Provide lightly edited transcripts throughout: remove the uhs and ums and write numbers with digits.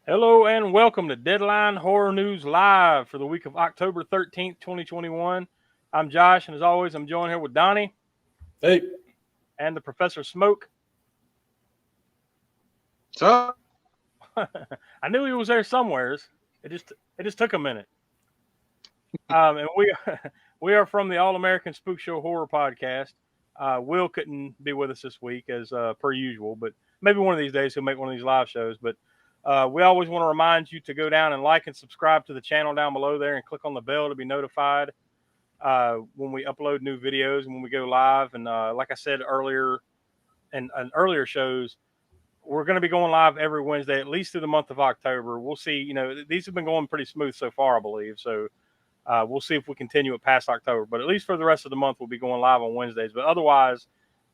Hello and welcome to Deadline Horror News Live for the week of October 13th, 2021. I'm Josh, and as always, I'm joined here with Donnie. Hey. And the Professor Smoke. What's up? I knew he was there somewheres. It just took a minute. And we are from the All-American Spookshow Horror Podcast. Will couldn't be with us this week as per usual, but maybe one of these days he'll make one of these live shows. But we always want to remind you to go down and like and subscribe to the channel down below there and click on the bell to be notified when we upload new videos and when we go live. And like I said earlier in earlier shows, we're going to be going live every Wednesday, at least through the month of October. We'll see. You know, these have been going pretty smooth so far, I believe. So we'll see if we continue it past October. But at least for the rest of the month, we'll be going live on Wednesdays. But otherwise,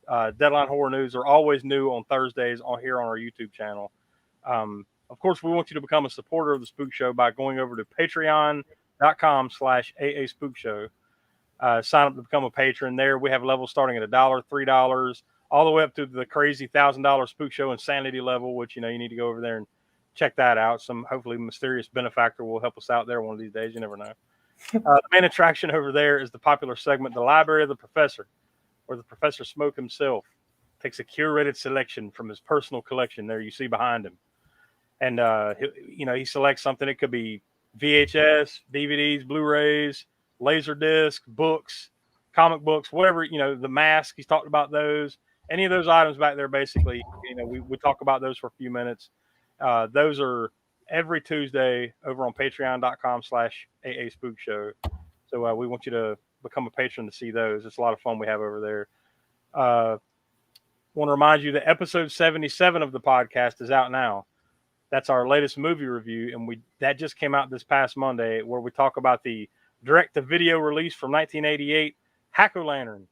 Deadline Horror News are always new on Thursdays here on our YouTube channel. Of course, we want you to become a supporter of the Spook Show by going over to patreon.com/AA Spook Show. Sign up to become a patron there. We have levels starting at $1, $3, all the way up to the crazy $1,000 Spook Show Insanity level, which, you need to go over there and check that out. Some hopefully mysterious benefactor will help us out there one of these days. You never know. The main attraction over there is the popular segment, The Library of the Professor, where the Professor Smoke himself takes a curated selection from his personal collection. There you see behind him. And, he selects something. It could be VHS, DVDs, Blu-rays, Laserdisc, books, comic books, whatever, the mask. He's talked about those. Any of those items back there, basically, we talk about those for a few minutes. Those are every Tuesday over on patreon.com/AA Spook Show. So we want you to become a patron to see those. It's a lot of fun we have over there. Want to remind you that episode 77 of the podcast is out now. That's our latest movie review, and that just came out this past Monday, where we talk about the direct-to-video release from 1988, Hack-O-Lantern.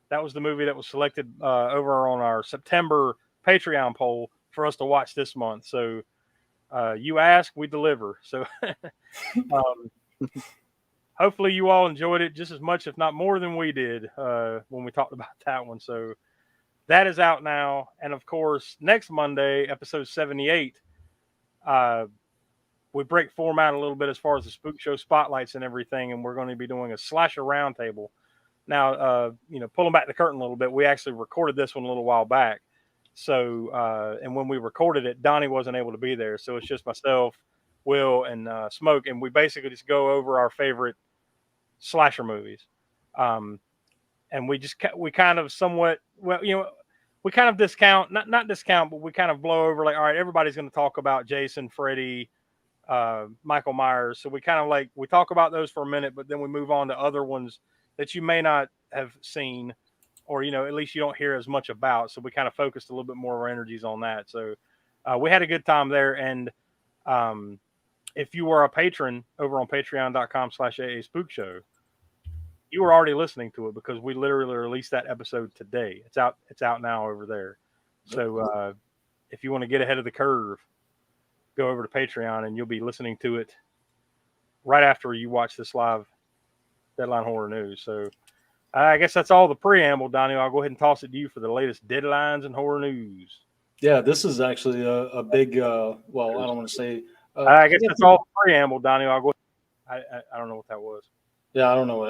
That was the movie that was selected over on our September Patreon poll for us to watch this month. So you ask, we deliver. So hopefully you all enjoyed it just as much, if not more than we did when we talked about that one. So that is out now. And, of course, next Monday, episode 78, we break format a little bit as far as the Spook Show spotlights and everything, and we're going to be doing a slasher roundtable. Now, pulling back the curtain a little bit, we actually recorded this one a little while back. So, and when we recorded it, Donnie wasn't able to be there. So it's just myself, Will, and Smoke, and we basically just go over our favorite slasher movies. And we kind of somewhat, we kind of discount, not discount, but we kind of blow over like, all right, everybody's going to talk about Jason, Freddy, Michael Myers. So we kind of we talk about those for a minute, but then we move on to other ones that you may not have seen, or, at least you don't hear as much about. So we kind of focused a little bit more of our energies on that. So we had a good time there. And if you are a patron over on patreon.com/AA Spook Show, you were already listening to it because we literally released that episode today. It's out now over there. So if you want to get ahead of the curve, go over to Patreon and you'll be listening to it right after you watch this live Deadline Horror News. So I guess that's all the preamble, Donnie. I'll go ahead and toss it to you for the latest deadlines and horror news. Yeah, this is actually a big, well, I don't want to say. I guess that's all the preamble, Donnie. I'll go ahead. I don't know what that was. Yeah, I don't know.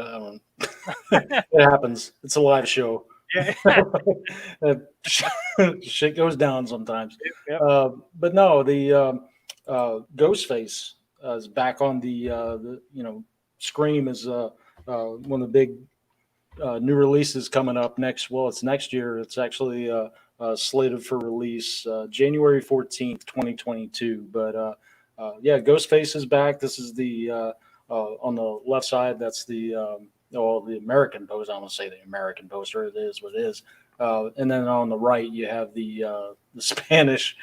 It happens. It's a live show. Yeah. Shit goes down sometimes. Yep. But no, the Ghostface is back on the Scream is one of the big new releases coming up next. Well, it's next year. It's actually slated for release January 14th, 2022. But yeah, Ghostface is back. This is the on the left side. That's the the American poster. I'm gonna say the American poster. It is what it is. And then on the right, you have the Spanish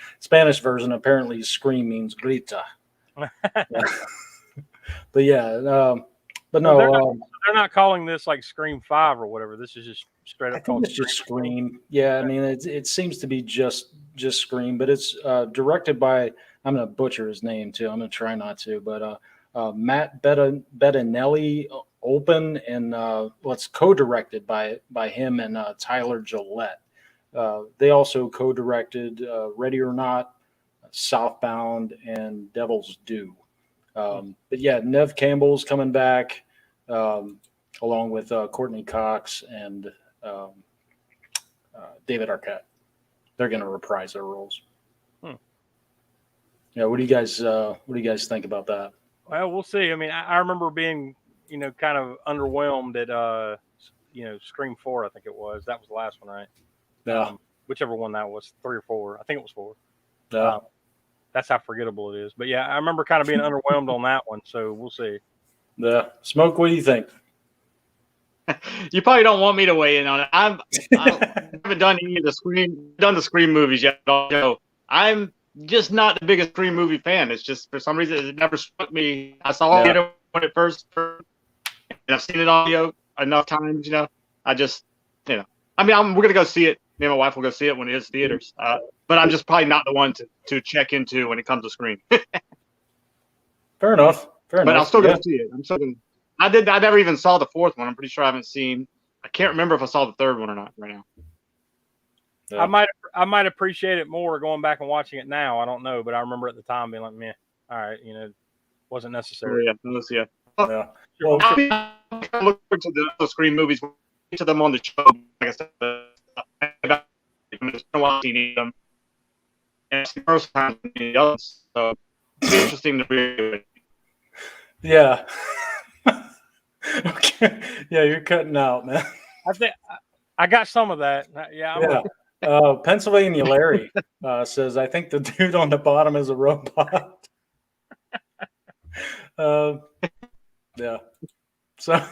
version. Apparently, Scream means grita. But yeah, but no, they're not calling this like Scream 5 or whatever. This is just straight up called it's just Scream. Yeah, I mean, it seems to be just Scream, but it's directed by, I'm going to butcher his name too. I'm going to try not to, but Matt Bettinelli Open, and it's co-directed by him and Tyler Gillette. They also co-directed Ready or Not, Southbound, and Devil's Due. But yeah, Nev Campbell's coming back, along with Courtney Cox and David Arquette. They're going to reprise their roles. Yeah, what do you guys think about that? Well, we'll see. I mean, I remember being, kind of underwhelmed at, Scream 4, I think it was. That was the last one, right? Yeah. Whichever one that was, 3 or 4. I think it was 4. Yeah. That's how forgettable it is. But yeah, I remember kind of being underwhelmed on that one. So we'll see. Yeah. Smoke, what do you think? You probably don't want me to weigh in on it. I haven't done any of the Scream movies yet. So I'm just not the biggest Scream movie fan. It's just, for some reason, it never struck me. I saw it when it first, and I've seen it on enough times. I just, I mean, we're gonna go see it. Me and my wife will go see it when it hits theaters. But I'm just probably not the one to check into when it comes to Scream. Fair enough. But I'll still go see it. I never even saw the 4th one. I'm pretty sure I haven't seen. I can't remember if I saw the 3rd one or not right now. Yeah. I might appreciate it more going back and watching it now. I don't know, but I remember at the time being like, meh, all right, wasn't necessary. Yeah. Yeah. Well, I look forward to the Scream movies. Each of them on the show, like I said, I'm just watching them. And it's the first time the others, so it's interesting to read. Yeah. Okay. Yeah, you're cutting out, man. I think I got some of that. Yeah. Pennsylvania Larry says, I think the dude on the bottom is a robot. Yeah. So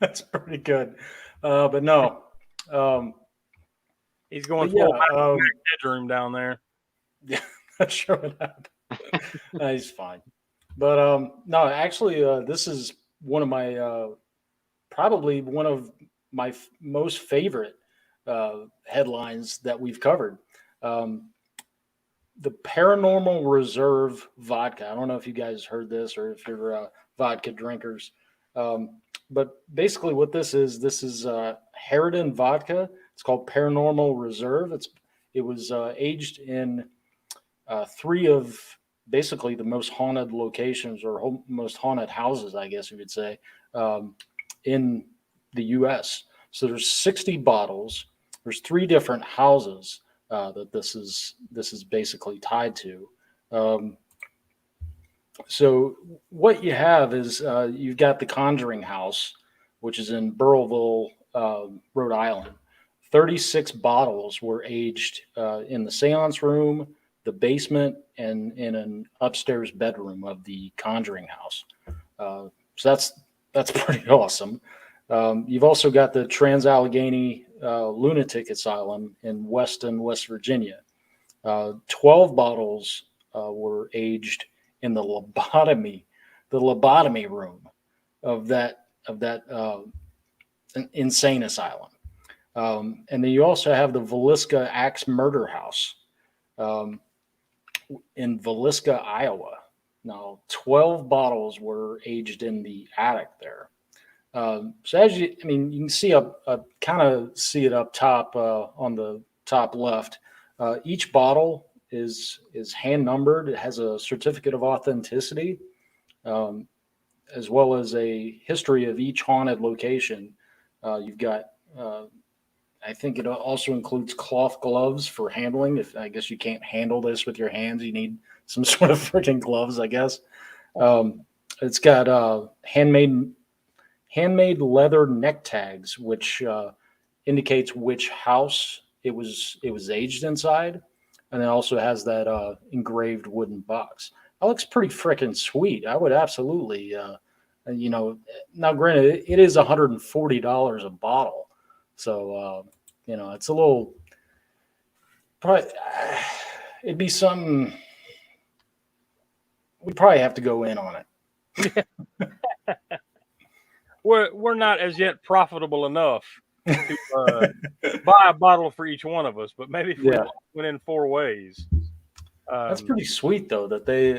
that's pretty good. But no. He's going full bedroom down there. Yeah, not sure what happened. He's fine. But no, actually, this is one of my probably one of my most favorite headlines that we've covered. The Paranormal Reserve Vodka. I don't know if you guys heard this or if you're vodka drinkers. But basically what this is Harridan vodka. It's called Paranormal Reserve. It was aged in 3 of basically the most haunted locations or most haunted houses, I guess you could say, in the U.S. So there's 60 bottles. There's 3 different houses that this is basically tied to. So what you have is you've got the Conjuring House, which is in Burrillville, Rhode Island. 36 bottles were aged in the seance room, the basement, and in an upstairs bedroom of the Conjuring House. So that's pretty awesome. You've also got the Trans-Allegheny Lunatic Asylum in Weston, West Virginia. 12 bottles were aged in the lobotomy room of that insane asylum. And then you also have the Villisca Axe Murder House in Villisca, Iowa. Now, 12 bottles were aged in the attic there. So you can see kind of see it up top on the top left. Each bottle is hand numbered. It has a certificate of authenticity, as well as a history of each haunted location. You've got, I think it also includes cloth gloves for handling. If I guess you can't handle this with your hands, you need some sort of freaking gloves, I guess. It's got handmade leather neck tags, which indicates which house it was aged inside, and it also has that engraved wooden box. That looks pretty freaking sweet. I would absolutely, now granted, it is $140 a bottle, so it's a little. Probably, it'd be something. We'd probably have to go in on it. We're not as yet profitable enough to buy a bottle for each one of us, but maybe if we went in 4 ways. That's pretty sweet, though. That they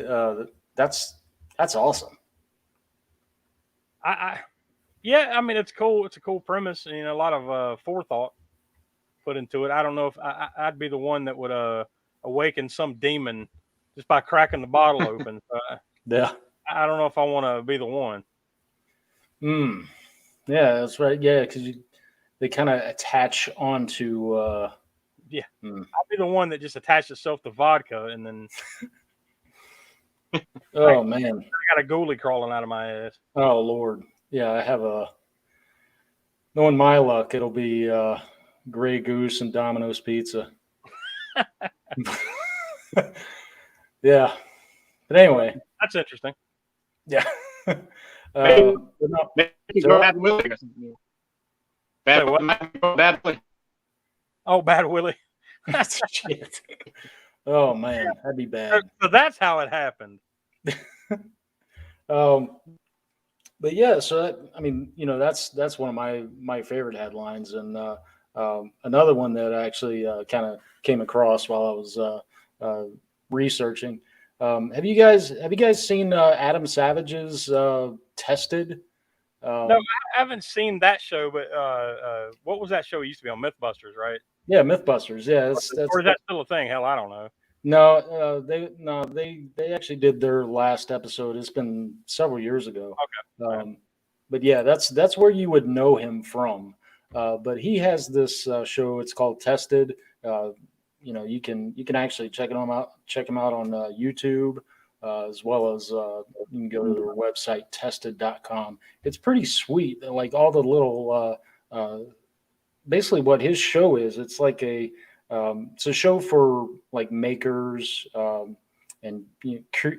that's awesome. I mean, it's cool. It's a cool premise, and a lot of forethought put into it. I don't know if I'd be the one that would awaken some demon just by cracking the bottle open. So Yeah. I don't know if I want to be the one. Yeah, that's right. Yeah, because they kind of attach onto. Yeah, I'll be the one that just attached itself to vodka, and then Oh man. I got a ghoulie crawling out of my ass. Oh Lord. Yeah, I have a. Knowing my luck, it'll be Grey Goose and Domino's Pizza. Yeah. But anyway. That's interesting. Yeah. Maybe no, go Bad Willie or something. Say what? Bad Willie. Oh, Bad Willie. shit. Oh man, that'd be bad. So that's how it happened. But yeah, so I mean, that's one of my favorite headlines, and another one that I actually kind of came across while I was researching. Have you guys seen Adam Savage's Tested? No, I haven't seen that show, but what was that show? It used to be on MythBusters, right? Yeah, MythBusters. Yeah, Or is that still a thing? Hell, I don't know. No, they actually did their last episode. It's been several years ago. Okay. But yeah, that's where you would know him from. But he has this show. It's called Tested. You can actually check him out on YouTube, as well as you can go to their website tested.com. It's pretty sweet. Like all the little basically what his show is. It's like it's a show for like makers and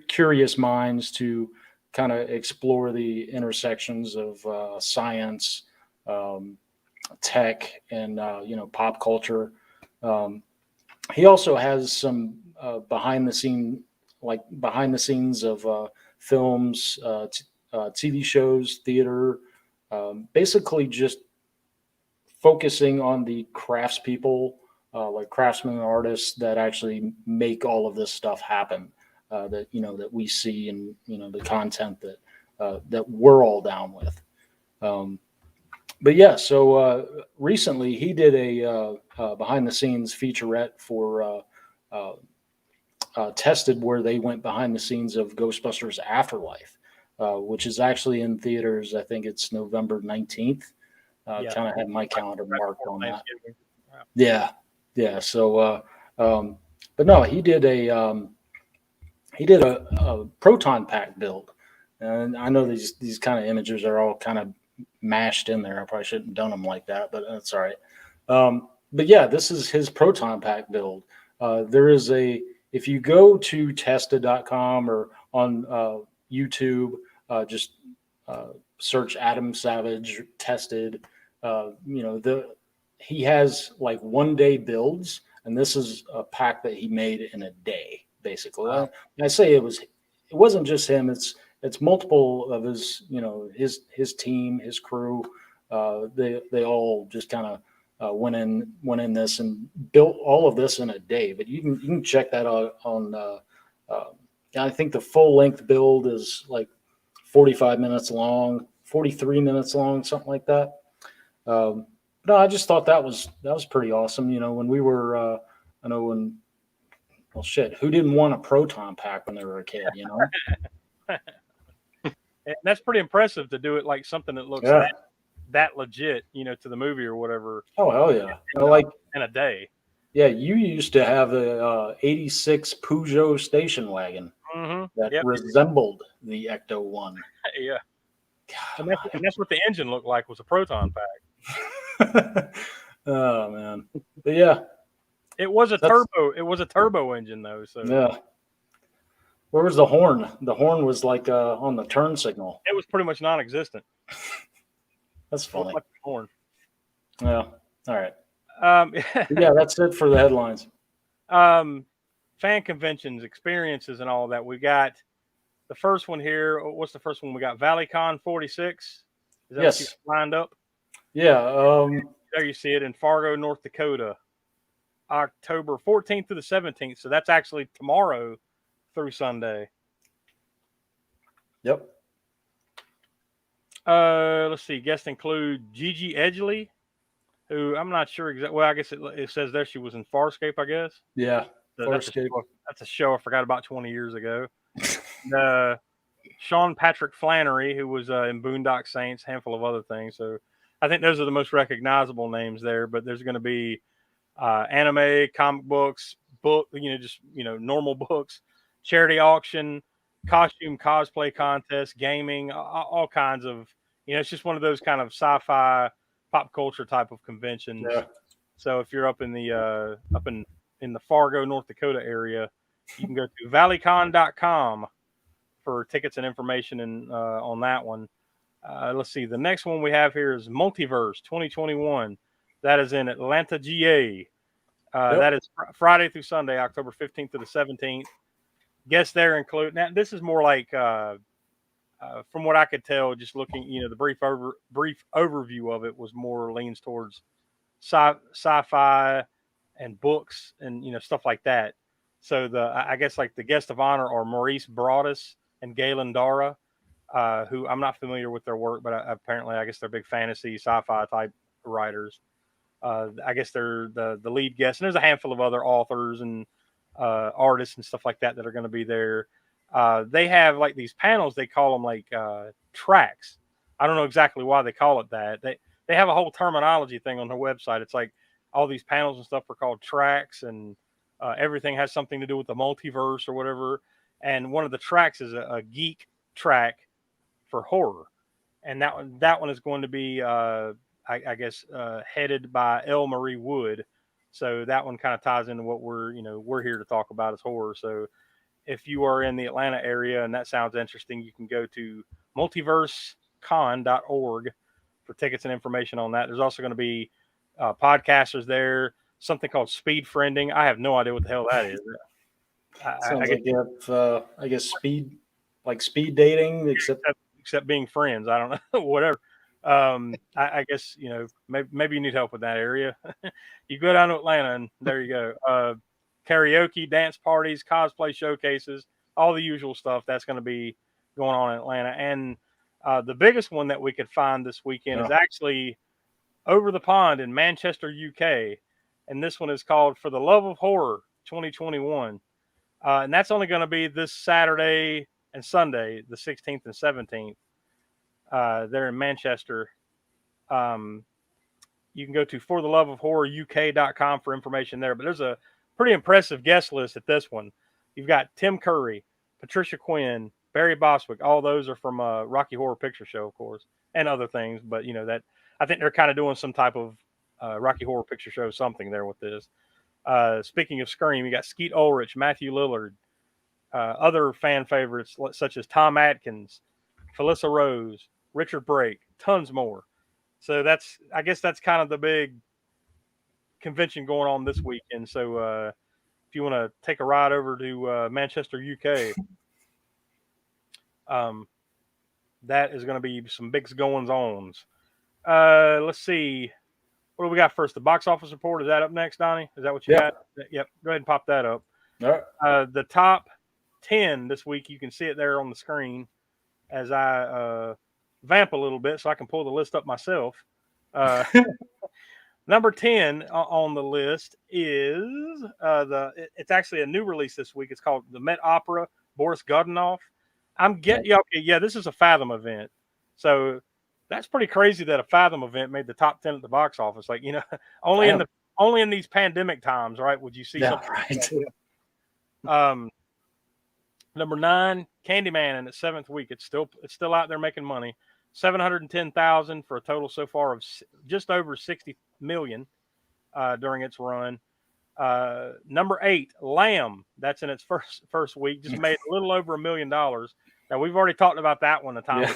curious minds to kind of explore the intersections of science, tech, and pop culture. He also has some behind the scenes of films, TV shows, theater, basically just focusing on the craftspeople, like craftsmen and artists that actually make all of this stuff happen. That we see, and the content that we're all down with. But yeah, so recently he did a behind the scenes featurette for Tested, where they went behind the scenes of Ghostbusters Afterlife, which is actually in theaters. I think it's November 19th. Kind of had my calendar marked on that. Yeah. So, but no, he did a proton pack build, and I know these kind of images are all kind of mashed in there. I probably shouldn't have done them like that, but that's all right. But yeah, this is his proton pack build. There is if you go to tested.com or on YouTube, just search Adam Savage Tested. He has like 1 day builds, and this is a pack that he made in a day, basically. Wow. I say it wasn't just him. It's multiple of his team, his crew. They all just kind of went in this and built all of this in a day. But you can check that out on. I think the full length build is like 45 minutes long, 43 minutes long, something like that. No, I just thought that was pretty awesome. When we were, who didn't want a proton pack when they were a kid? And that's pretty impressive to do it like something that looks that legit, to the movie or whatever. Oh hell yeah! In a day. Yeah, you used to have a '86 Peugeot station wagon that resembled the Ecto One. Yeah, and that's what the engine looked like, was a proton pack. Oh man, but yeah, it was a turbo. It was a turbo engine though. So yeah. Where was the horn? The horn was like on the turn signal. It was pretty much non-existent. That's funny. Like the horn. Yeah. All right. Yeah, that's it for the headlines. Fan conventions, experiences, and all that. We got the first one here. What's the first one we got? ValleyCon 46. Is that what you lined up? Yeah. There you see it in Fargo, North Dakota, October 14th to the 17th. So that's actually tomorrow through Sunday. Yep. Let's see. Guests include Gigi Edgley, who I'm not sure exactly. Well, I guess it says there she was in Farscape, I guess. Yeah. So that's That's a show I forgot about 20 years ago. Sean Patrick Flannery, who was in Boondock Saints, handful of other things. So I think those are the most recognizable names there. But there's going to be anime, comic books, normal books, charity auction, costume cosplay contest, gaming, all kinds of. It's just one of those kind of sci-fi pop culture type of conventions. Yeah. So if you're up in the in the Fargo, North Dakota area, you can go to valleycon.com for tickets and information on that one. Let's see. The next one we have here is Multiverse 2021. That is in Atlanta, GA. That is Friday through Sunday, October 15th to the 17th. Guests there include. Now, this is more like, from what I could tell, just looking, the brief overview of it was more leans towards sci-fi and books and stuff like that. So I guess like the guest of honor are Maurice Broaddus and Galen Dara, who I'm not familiar with their work, but apparently I guess they're big fantasy sci-fi type writers. I guess they're the lead guests, and there's a handful of other authors and artists and stuff like that are going to be there. They have like these panels, they call them like tracks. I don't know exactly why they call it that. They have a whole terminology thing on their website. It's like all these panels and stuff are called tracks, and everything has something to do with the multiverse or whatever. And one of the tracks is a geek track for horror. And that one is going to be, I guess, headed by L. Marie Wood. So that one kind of ties into what we're here to talk about is horror. So if you are in the Atlanta area and that sounds interesting, you can go to multiversecon.org for tickets and information on that. There's also going to be podcasters there, something called speed friending. I have no idea what the hell that is. Sounds like you have, I guess, speed dating, except being friends. I don't know, whatever. I guess, maybe you need help with that area. You go down to Atlanta and there you go. Karaoke, dance parties, cosplay showcases, all the usual stuff that's going to be going on in Atlanta. And the biggest one that we could find this weekend is actually over the pond in Manchester, UK. And this one is called For the Love of Horror 2021. And that's only going to be this Saturday and Sunday, the 16th and 17th. There in Manchester. You can go to fortheloveofhorroruk.com for information there. But there's a pretty impressive guest list at this one. You've got Tim Curry, Patricia Quinn, Barry Bostwick. All those are from Rocky Horror Picture Show, of course, and other things. But that I think they're kind of doing some type of Rocky Horror Picture Show something there with this. Speaking of Scream, you got Skeet Ulrich, Matthew Lillard, other fan favorites such as Tom Atkins, Felissa Rose, Richard Brake, tons more. So I guess that's kind of the big convention going on this weekend. So if you want to take a ride over to Manchester, UK, that is going to be some big goings-ons. Let's see. What do we got first? The box office report. Is that up next, Donnie? Is that what you got? Yep. Go ahead and pop that up. All right. The top 10 this week, you can see it there on the screen as I vamp a little bit so I can pull the list up myself. Number 10 on the list is it's actually a new release this week. It's called The Met Opera, Boris Godunov. This is a Fathom event. So that's pretty crazy that a Fathom event made the top 10 at the box office. Like, only in these pandemic times, right? Would you see something? Right. Number 9, Candyman in its 7th week. It's still out there making money. 710,000 for a total so far of just over 60 million during its run. Number 8, Lamb. That's in its first week. Just made a little over $1 million. Now we've already talked about that one a time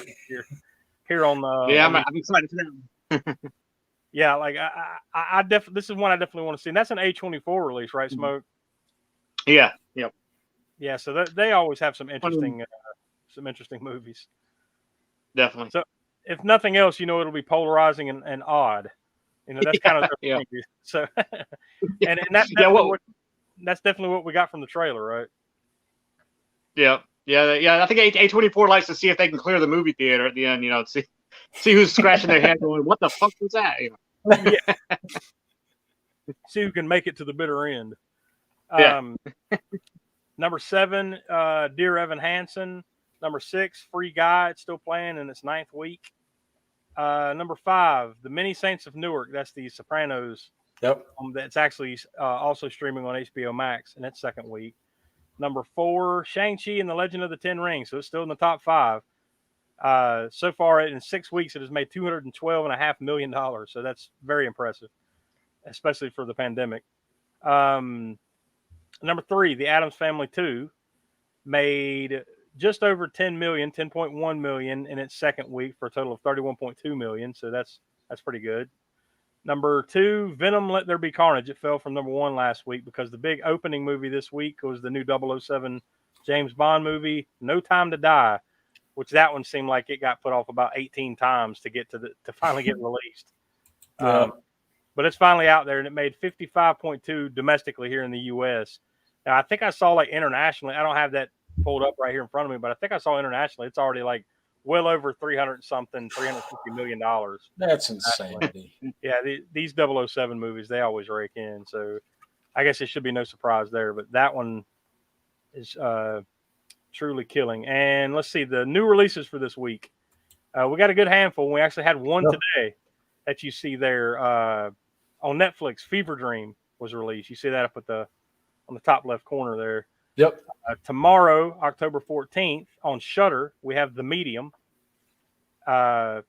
here on the. Yeah, I'm excited for that. Yeah, like I definitely. This is one I definitely want to see. And that's an A24 release, right, Smoke? Yeah. Yep. Yeah, so they always have some interesting movies. Definitely. So if nothing else, it'll be polarizing and odd. That's kind of their thing. So and that's that's definitely what we got from the trailer, right? Yeah. I think A24 likes to see if they can clear the movie theater at the end. See who's scratching their head going, "What the fuck was that?" See who can make it to the bitter end. Yeah. Number 7, Dear Evan Hansen. Number 6, Free Guy. It's still playing in its 9th week. Number 5, The Many Saints of Newark. That's the Sopranos. Yep. That's actually also streaming on HBO Max in its 2nd week. Number 4, Shang-Chi and the Legend of the Ten Rings. So it's still in the top 5. So far in 6 weeks, it has made $212.5 million. So that's very impressive, especially for the pandemic. Number 3, The Addams Family 2 made just over 10.1 million in its 2nd week for a total of 31.2 million. So that's pretty good. Number 2, Venom Let There Be Carnage. It fell from number 1 last week because the big opening movie this week was the new 007 James Bond movie, No Time to Die, which that one seemed like it got put off about 18 times to get to finally get released. But it's finally out there, and it made 55.2 domestically here in the U.S. Now, I think I saw like internationally. I don't have that pulled up right here in front of me, but I think I saw internationally. It's already like well over $350 million. That's insanity. Yeah, these 007 movies, they always rake in. So I guess it should be no surprise there. But that one is truly killing. And let's see, the new releases for this week. We got a good handful. We actually had one today that you see there on Netflix. Fever Dream was released. You see that up at on the top left corner there. Yep. Tomorrow, October 14th, on Shudder, we have The Medium. Over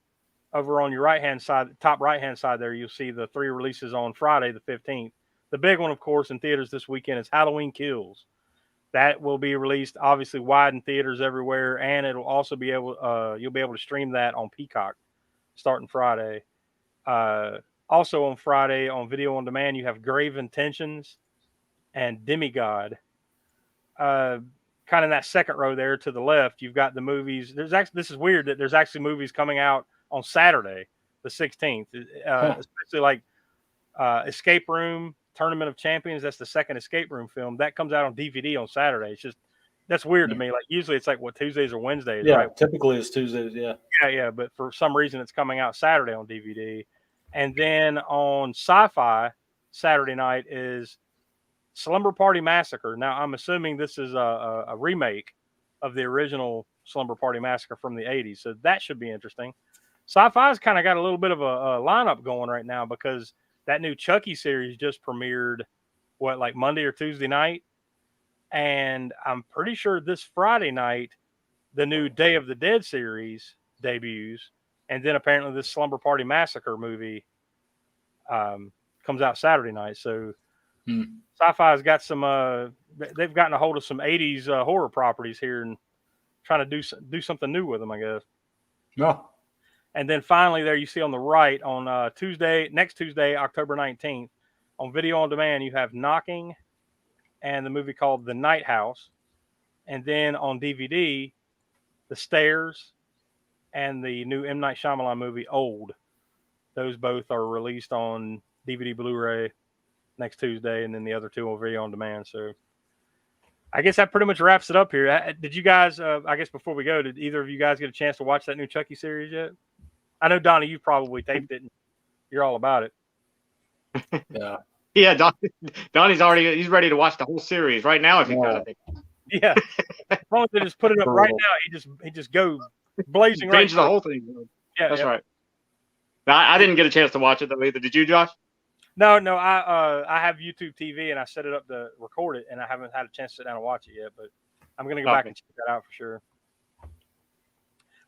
on your right-hand side, top right-hand side there, you'll see the 3 releases on Friday, the 15th. The big one, of course, in theaters this weekend is Halloween Kills. That will be released, obviously, wide in theaters everywhere, and it'll also be able you'll be able to stream that on Peacock starting Friday. Also on Friday, on video on demand, you have Grave Intentions and Demigod. Kind of in that second row there to the left, you've got the movies. This is weird that there's actually movies coming out on Saturday, the 16th, especially like Escape Room, Tournament of Champions. That's the second Escape Room film that comes out on DVD on Saturday. It's just, that's weird to me. Like usually it's like Tuesdays or Wednesdays, right? Typically it's Tuesdays. Yeah. But for some reason it's coming out Saturday on DVD. And then on Sci-Fi Saturday night is Slumber Party Massacre. Now, I'm assuming this is a remake of the original Slumber Party Massacre from the 80s. So that should be interesting. Sci-Fi's kind of got a little bit of a lineup going right now because that new Chucky series just premiered, like Monday or Tuesday night? And I'm pretty sure this Friday night, the new Day of the Dead series debuts. And then apparently this Slumber Party Massacre movie comes out Saturday night. So Sci-Fi's got some, they've gotten a hold of some 80s horror properties here and trying to do something new with them, I guess. No. And then finally there you see on the right on next Tuesday, October 19th, on video on demand, you have Knocking and the movie called The Night House. And then on DVD, The Stairs and the new M. Night Shyamalan movie, Old. Those both are released on DVD Blu-ray next Tuesday, and then the other 2 on video on demand. So I guess that pretty much wraps it up here. Did you guys, I guess before we go, did either of you guys get a chance to watch that new Chucky series yet? I know, Donnie, you probably taped it. And you're all about it. Yeah, Donnie's he's ready to watch the whole series right now if he could, I think. Yeah. As long as they just put it up right now, he just go blazing right binge the whole thing. Yeah, that's right. Now, I didn't get a chance to watch it though either. Did you, Josh? No, I have YouTube TV and I set it up to record it, and I haven't had a chance to sit down and watch it yet, but I'm going to go back and check that out for sure.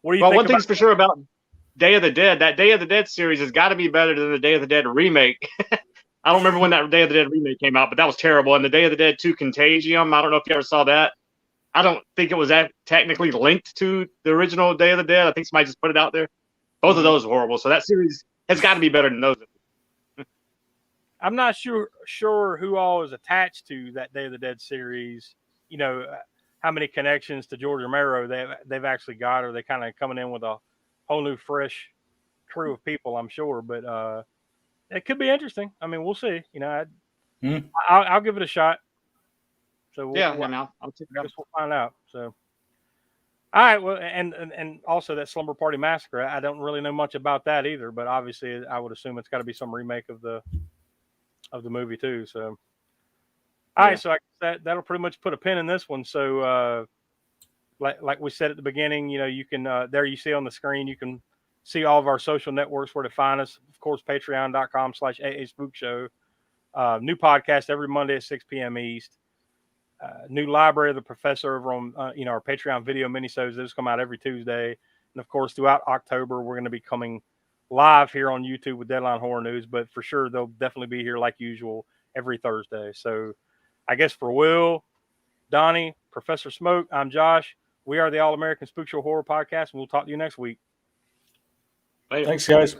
What do you think? One thing's for sure about Day of the Dead. That Day of the Dead series has got to be better than the Day of the Dead remake. I don't remember when that Day of the Dead remake came out, but that was terrible. And the Day of the Dead 2 Contagium, I don't know if you ever saw that. I don't think it was that technically linked to the original Day of the Dead. I think somebody just put it out there. Both of those are horrible. So that series has got to be better than those. I'm not sure who all is attached to that Day of the Dead series. You know, how many connections to George Romero they've actually got, or they kind of coming in with a whole new fresh crew of people, I'm sure. But it could be interesting. I mean, we'll see. You know, I'll give it a shot. So I'll check it out. We'll find out. So, all right. Well, and also that Slumber Party Massacre. I don't really know much about that either, but obviously I would assume it's got to be some remake of the movie too. So, All Yeah. right, so I guess that'll pretty much put a pin in this one. So, like we said at the beginning, you can there you see on the screen, you can see all of our social networks where to find us. Of course, patreon.com/AA Spook Show. New podcast every Monday at 6 p.m. East. New Library of the Professor over on our Patreon video minisodes. Those come out every Tuesday, and of course throughout October we're going to be coming live here on YouTube with Deadline Horror News. But for sure they'll definitely be here like usual every Thursday. So I guess for Will, Donnie, Professor Smoke, I'm Josh. We are the All-American Spookshow Horror Podcast, and we'll talk to you next week. Later. Thanks, guys.